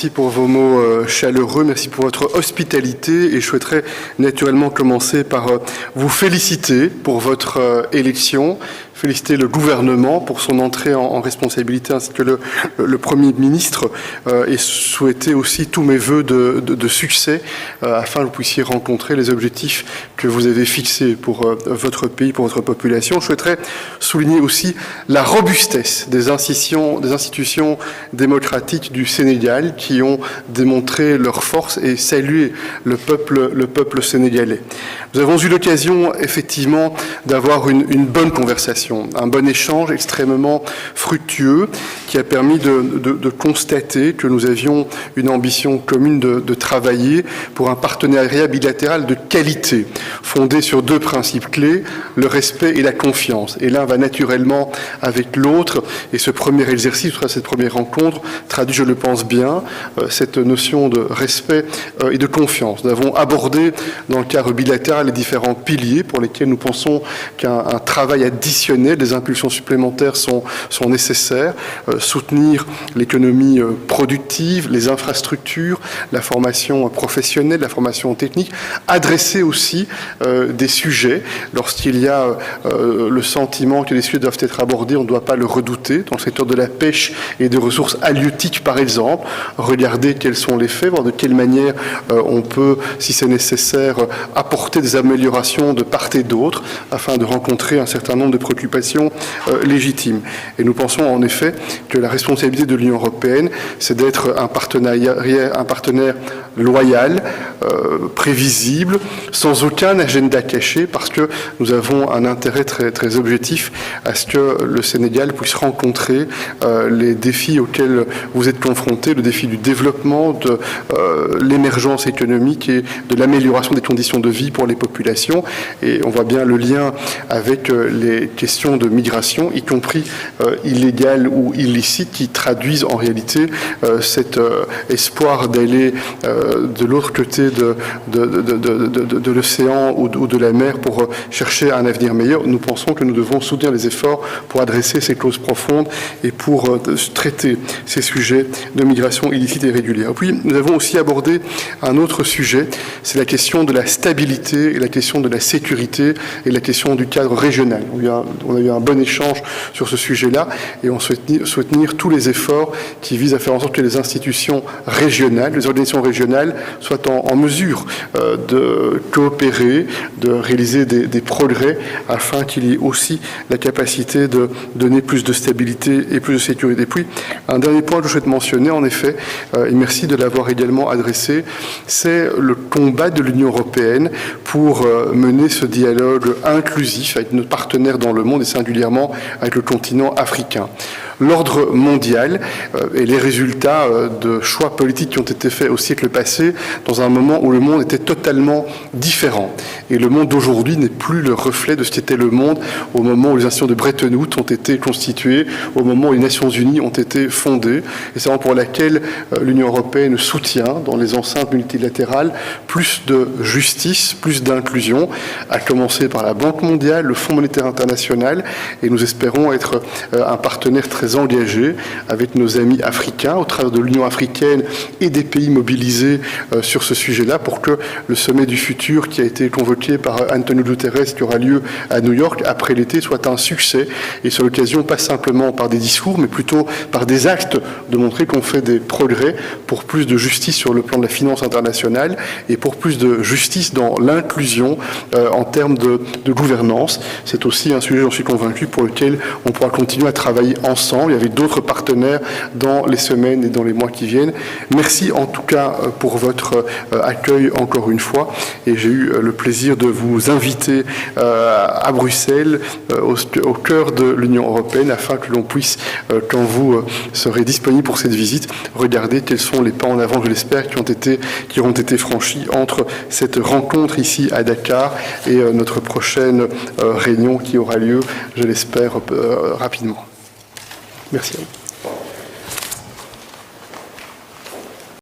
Merci pour vos mots chaleureux, merci pour votre hospitalité et je souhaiterais naturellement commencer par vous féliciter pour votre élection, féliciter le gouvernement pour son entrée en responsabilité ainsi que le Premier ministre et souhaiter aussi tous mes vœux de succès afin que vous puissiez rencontrer les objectifs que vous avez fixés pour votre pays, pour votre population. Je souhaiterais souligner aussi la robustesse des institutions démocratiques du Sénégal qui ont démontré leur force et salué le peuple sénégalais. Nous avons eu l'occasion effectivement d'avoir une bonne conversation, un bon échange extrêmement fructueux qui a permis de constater que nous avions une ambition commune de travailler pour un partenariat bilatéral de qualité, fondé sur deux principes clés, le respect et la confiance. Et l'un va naturellement avec l'autre, et ce premier exercice, cette première rencontre, traduit, je le pense bien, cette notion de respect et de confiance. Nous avons abordé dans le cadre bilatéral les différents piliers pour lesquels nous pensons qu'un travail additionnel, des impulsions supplémentaires sont nécessaires. Soutenir l'économie productive, les infrastructures, la formation professionnelle, la formation technique, adresser aussi des sujets. Lorsqu'il y a le sentiment que les sujets doivent être abordés, on ne doit pas le redouter. Dans le secteur de la pêche et des ressources halieutiques, par exemple, regarder quels sont les faits, voir de quelle manière on peut, si c'est nécessaire, apporter des améliorations de part et d'autre afin de rencontrer un certain nombre de préoccupations légitimes. Et nous pensons en effet que la responsabilité de l'Union européenne, c'est d'être un partenaire loyal, prévisible, sans aucun agenda caché, parce que nous avons un intérêt très, très objectif à ce que le Sénégal puisse rencontrer les défis auxquels vous êtes confrontés, le défi du développement, de l'émergence économique et de l'amélioration des conditions de vie pour les populations. Et on voit bien le lien avec les questions de migration, y compris illégales ou illicites, qui traduisent en réalité cet espoir d'aller de l'autre côté de l'océan ou de la mer pour chercher un avenir meilleur. Nous pensons que nous devons soutenir les efforts pour adresser ces causes profondes et pour traiter ces sujets de migration illicite et régulière. Puis nous avons aussi abordé un autre sujet, c'est la question de la stabilité et la question de la sécurité et la question du cadre régional. On a eu un bon échange sur ce sujet-là et on soutenir tous les efforts qui visent à faire en sorte que les institutions régionales, les organisations régionales soient en mesure de coopérer, de réaliser des progrès afin qu'il y ait aussi la capacité de donner plus de stabilité et plus de sécurité. Puis, un dernier point que je souhaite mentionner, en effet, et merci de l'avoir également adressé, c'est le combat de l'Union européenne pour mener ce dialogue inclusif avec nos partenaires dans le monde et singulièrement avec le continent africain. L'ordre mondial et les résultats de choix politiques qui ont été faits au siècle passé dans un moment où le monde était totalement différent. Et le monde d'aujourd'hui n'est plus le reflet de ce qu'était le monde au moment où les institutions de Bretton Woods ont été constituées, au moment où les Nations Unies ont été fondées. Et c'est vraiment pour laquelle l'Union européenne soutient dans les enceintes multilatérales plus de justice, plus d'inclusion, à commencer par la Banque mondiale, le Fonds monétaire international. Et nous espérons être un partenaire très engagé avec nos amis africains au travers de l'Union africaine et des pays mobilisés sur ce sujet-là pour que le sommet du futur qui a été convoqué par Antonio Guterres qui aura lieu à New York après l'été soit un succès et sur l'occasion pas simplement par des discours mais plutôt par des actes de montrer qu'on fait des progrès pour plus de justice sur le plan de la finance internationale et pour plus de justice dans l'inclusion en termes de gouvernance. C'est aussi un sujet, j'en suis convaincu, pour lequel on pourra continuer à travailler ensemble. Il y avait d'autres partenaires dans les semaines et dans les mois qui viennent. Merci en tout cas pour votre accueil encore une fois. Et j'ai eu le plaisir de vous inviter à Bruxelles, au cœur de l'Union européenne, afin que l'on puisse, quand vous serez disponible pour cette visite, regarder quels sont les pas en avant, je l'espère, qui auront été franchis entre cette rencontre ici à Dakar et notre prochaine réunion qui aura lieu, je l'espère, rapidement. Merci à vous.